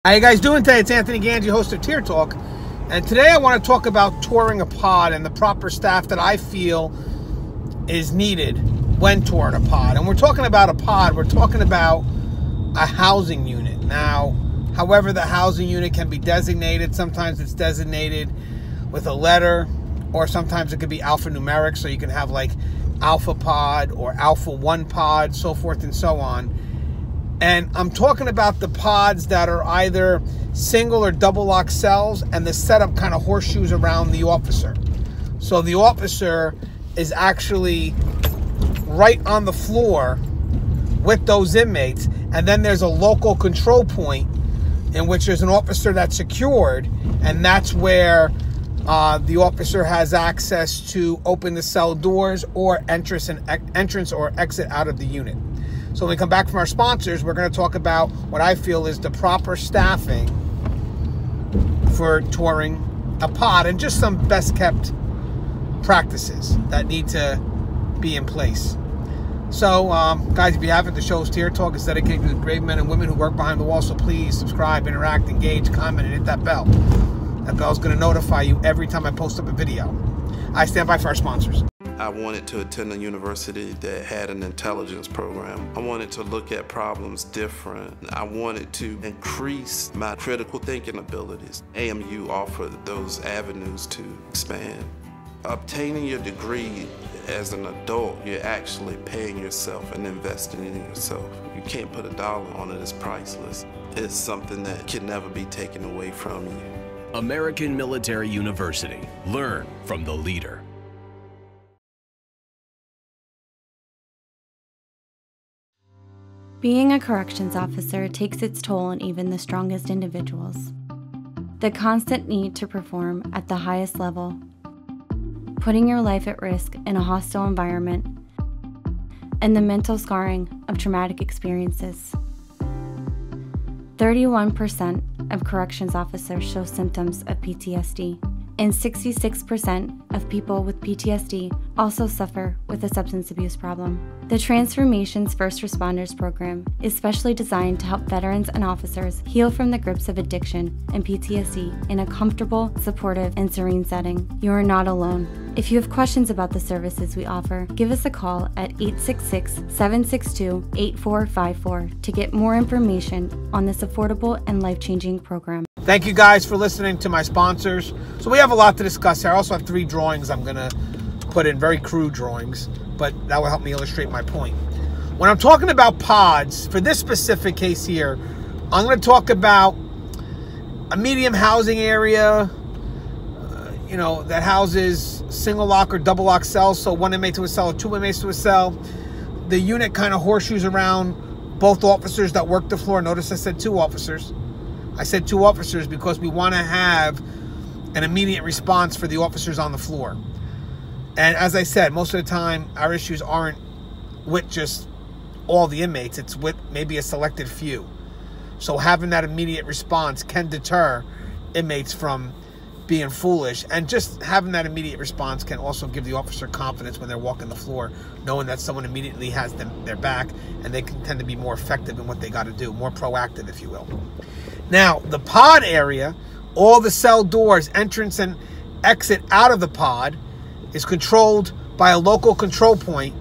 How you guys doing today? It's Anthony Gangi, host of Tier Talk, and today I want to talk about touring a pod and the proper staff that I feel is needed when touring a pod. And we're talking about a pod, we're talking about a housing unit. Now, however the housing unit can be designated, sometimes it's designated with a letter, or sometimes it could be alphanumeric, so you can have like Alpha Pod or Alpha 1 Pod, so forth and so on. And I'm talking about the pods that are either single or double lock cells, and the setup kind of horseshoes around the officer. So the officer is actually right on the floor with those inmates, and then there's a local control point in which there's an officer that's secured, and that's where the officer has access to open the cell doors or entrance or exit out of the unit. So when we come back from our sponsors, we're going to talk about what I feel is the proper staffing for touring a pod and just some best kept practices that need to be in place. So, guys, if you haven't, the show's Tier Talk is dedicated to the brave men and women who work behind the wall. So please subscribe, interact, engage, comment, and hit that bell. That bell's going to notify you every time I post up a video. I stand by for our sponsors. I wanted to attend a university that had an intelligence program. I wanted to look at problems different. I wanted to increase my critical thinking abilities. AMU offered those avenues to expand. Obtaining your degree as an adult, you're actually paying yourself and investing in yourself. You can't put a dollar on it, it's priceless. It's something that can never be taken away from you. American Military University. Learn from the leader. Being a corrections officer takes its toll on even the strongest individuals. The constant need to perform at the highest level, putting your life at risk in a hostile environment, and the mental scarring of traumatic experiences. 31% of corrections officers show symptoms of PTSD, and 66% of people with PTSD also suffer with a substance abuse problem. The Transformations First Responders program is specially designed to help veterans and officers heal from the grips of addiction and PTSD in a comfortable, supportive, and serene setting. You are not alone. If you have questions about the services we offer, give us a call at 866-762-8454 to get more information on this affordable and life-changing program. Thank you guys for listening to my sponsors. So we have a lot to discuss here. I also have 3 drawings I'm going to put in, very crude drawings, but that will help me illustrate my point. When I'm talking about pods, for this specific case here, I'm going to talk about a medium housing area, that houses single lock or double lock cells, so 1 inmate to a cell or 2 inmates to a cell. The unit kind of horseshoes around both officers that work the floor. Notice I said 2 officers. I said 2 officers because we want to have an immediate response for the officers on the floor. And as I said, most of the time, our issues aren't with just all the inmates. It's with maybe a selected few. So having that immediate response can deter inmates from being foolish. And just having that immediate response can also give the officer confidence when they're walking the floor, knowing that someone immediately has their back, and they can tend to be more effective in what they got to do, more proactive, if you will. Now, the pod area, all the cell doors, entrance and exit out of the pod, is controlled by a local control point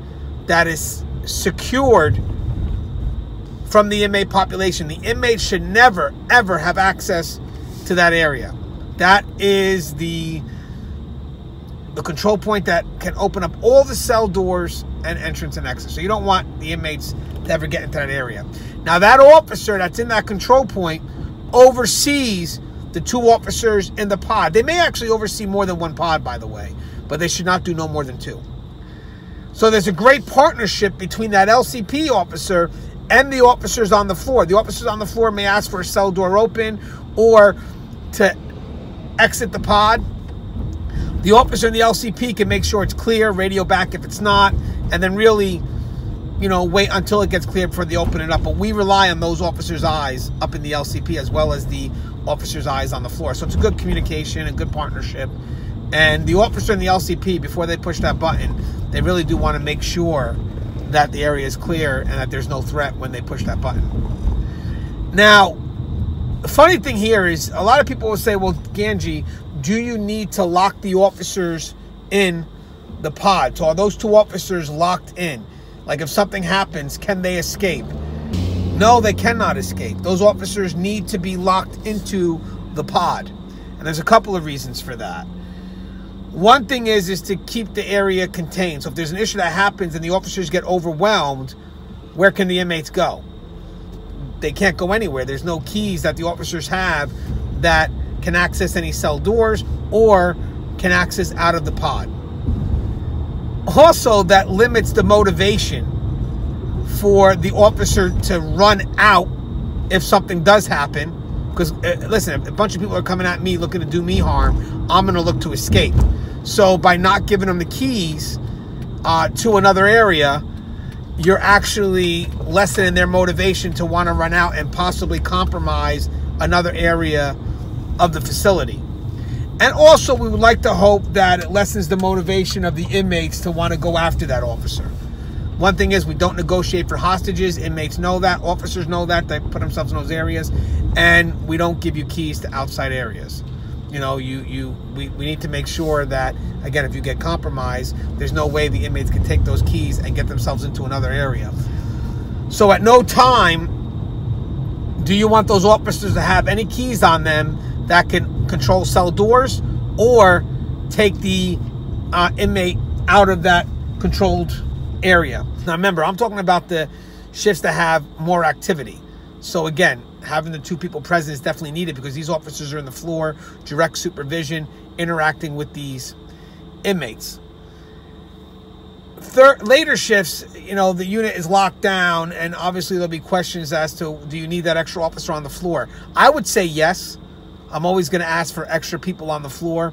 that is secured from the inmate population. The inmates should never, ever have access to that area. That is the control point that can open up all the cell doors and entrance and exit. So you don't want the inmates to ever get into that area. Now, that officer that's in that control point oversees the 2 officers in the pod. They may actually oversee more than 1 pod, by the way, but they should not do no more than 2. So there's a great partnership between that LCP officer and the officers on the floor. The officers on the floor may ask for a cell door open or to exit the pod. The officer in the LCP can make sure it's clear, radio back if it's not, and then really, wait until it gets clear before they open it up. But we rely on those officers' eyes up in the LCP as well as the officers' eyes on the floor. So it's a good communication and good partnership. And the officer in the LCP, before they push that button, they really do want to make sure that the area is clear and that there's no threat when they push that button. Now, The funny thing here is a lot of people will say, well, Gangi, do you need to lock the officers in the pod? So are those 2 officers locked in? Like if something happens, can they escape? No, they cannot escape. Those officers need to be locked into the pod. And there's a couple of reasons for that. One thing is to keep the area contained. So if there's an issue that happens and the officers get overwhelmed, where can the inmates go? They can't go anywhere. There's no keys that the officers have that can access any cell doors or can access out of the pod. Also, that limits the motivation for the officer to run out if something does happen. Because, listen, if a bunch of people are coming at me looking to do me harm, I'm going to look to escape. So by not giving them the keys to another area, you're actually lessening their motivation to want to run out and possibly compromise another area of the facility. And also, we would like to hope that it lessens the motivation of the inmates to want to go after that officer. One thing is, we don't negotiate for hostages. Inmates know that. Officers know that. They put themselves in those areas. And we don't give you keys to outside areas. You know, we need to make sure that, again, if you get compromised, there's no way the inmates can take those keys and get themselves into another area. So at no time do you want those officers to have any keys on them that can control cell doors or take the inmate out of that controlled area. Now remember, I'm talking about the shifts that have more activity. So again, having the 2 people present is definitely needed because these officers are in the floor, direct supervision, interacting with these inmates. Later shifts, you know, the unit is locked down, and obviously there'll be questions as to, do you need that extra officer on the floor? I would say yes. I'm always going to ask for extra people on the floor,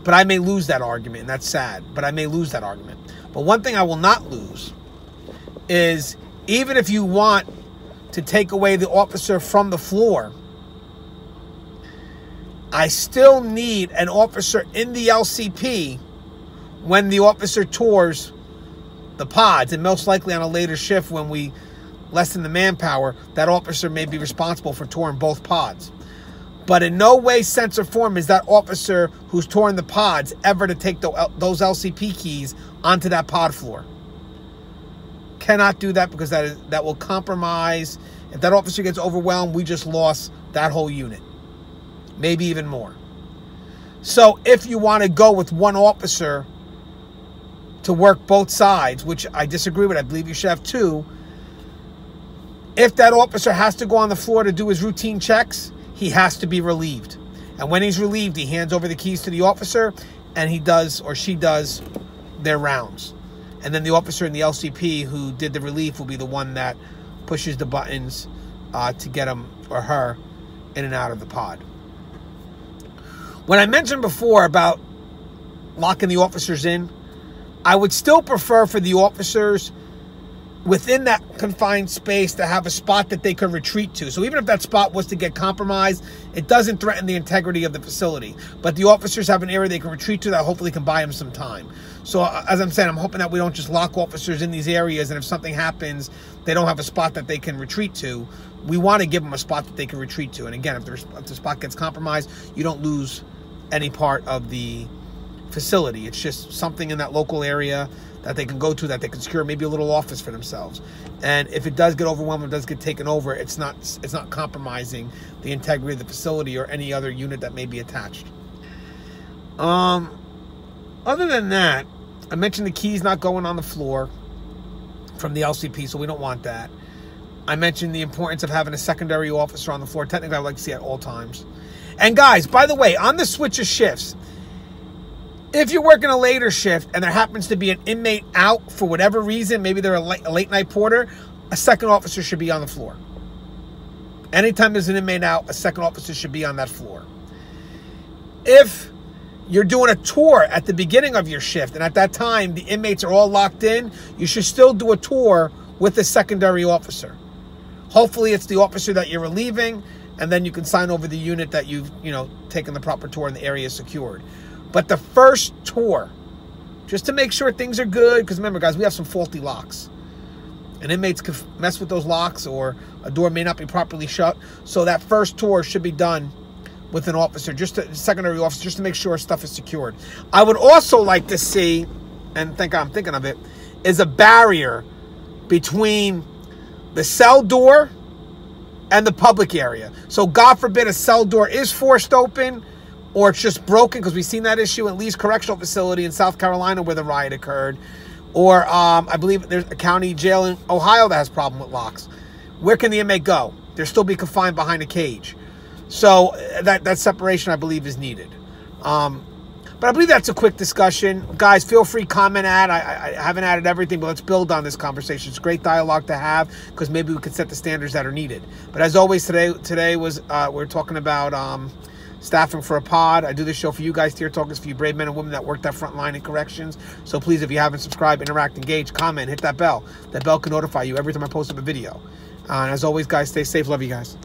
but I may lose that argument, and that's sad, but I may lose that argument. But one thing I will not lose is, even if you want to take away the officer from the floor, I still need an officer in the LCP when the officer tours the pods, and most likely on a later shift when we lessen the manpower, that officer may be responsible for touring both pods. But in no way, sense, or form is that officer who's touring the pods ever to take those LCP keys onto that pod floor. Cannot do that, because that will compromise. If that officer gets overwhelmed, we just lost that whole unit. Maybe even more. So if you want to go with one officer to work both sides, which I disagree with, I believe you should have 2. If that officer has to go on the floor to do his routine checks, he has to be relieved. And when he's relieved, he hands over the keys to the officer, and he does, or she does, their rounds. And then the officer in the LCP who did the relief will be the one that pushes the buttons to get him or her in and out of the pod. When I mentioned before about locking the officers in, I would still prefer for the officers within that confined space to have a spot that they could retreat to. So even if that spot was to get compromised, it doesn't threaten the integrity of the facility. But the officers have an area they can retreat to that hopefully can buy them some time. So as I'm saying, I'm hoping that we don't just lock officers in these areas, and if something happens, they don't have a spot that they can retreat to. We want to give them a spot that they can retreat to. And again, if the spot gets compromised, you don't lose any part of the facility. It's just something in that local area that they can go to, that they can secure maybe a little office for themselves. And if it does get overwhelmed, it does get taken over, it's not compromising the integrity of the facility or any other unit that may be attached. Other than that, I mentioned the keys not going on the floor from the LCP, so we don't want that. I mentioned the importance of having a secondary officer on the floor. Technically, I would like to see at all times. And guys, by the way, on the switch of shifts, if you're working a later shift and there happens to be an inmate out for whatever reason, maybe they're a late night porter, a second officer should be on the floor. Anytime there's an inmate out, a second officer should be on that floor. If you're doing a tour at the beginning of your shift, and at that time the inmates are all locked in, you should still do a tour with a secondary officer. Hopefully it's the officer that you're relieving, and then you can sign over the unit that you've, taken the proper tour and the area is secured. But the first tour, just to make sure things are good, because remember, guys, we have some faulty locks. and inmates can mess with those locks, or a door may not be properly shut. So that first tour should be done with an officer, secondary officer, just to make sure stuff is secured. I would also like to see, and I'm thinking of it, is a barrier between the cell door and the public area. So God forbid a cell door is forced open, or it's just broken, because we've seen that issue at Lee's Correctional Facility in South Carolina where the riot occurred. Or I believe there's a county jail in Ohio that has a problem with locks. Where can the inmate go? They'll still be confined behind a cage. So that separation, I believe, is needed. But I believe that's a quick discussion. Guys, feel free, comment, add. I haven't added everything, but let's build on this conversation. It's great dialogue to have, because maybe we can set the standards that are needed. But as always, today was we're talking about staffing for a pod. I do this show for you guys, Tier Talkers, for you brave men and women that work that front line in corrections. So please, if you haven't subscribed, interact, engage, comment, hit that bell. That bell can notify you every time I post up a video. And as always, guys, stay safe. Love you guys.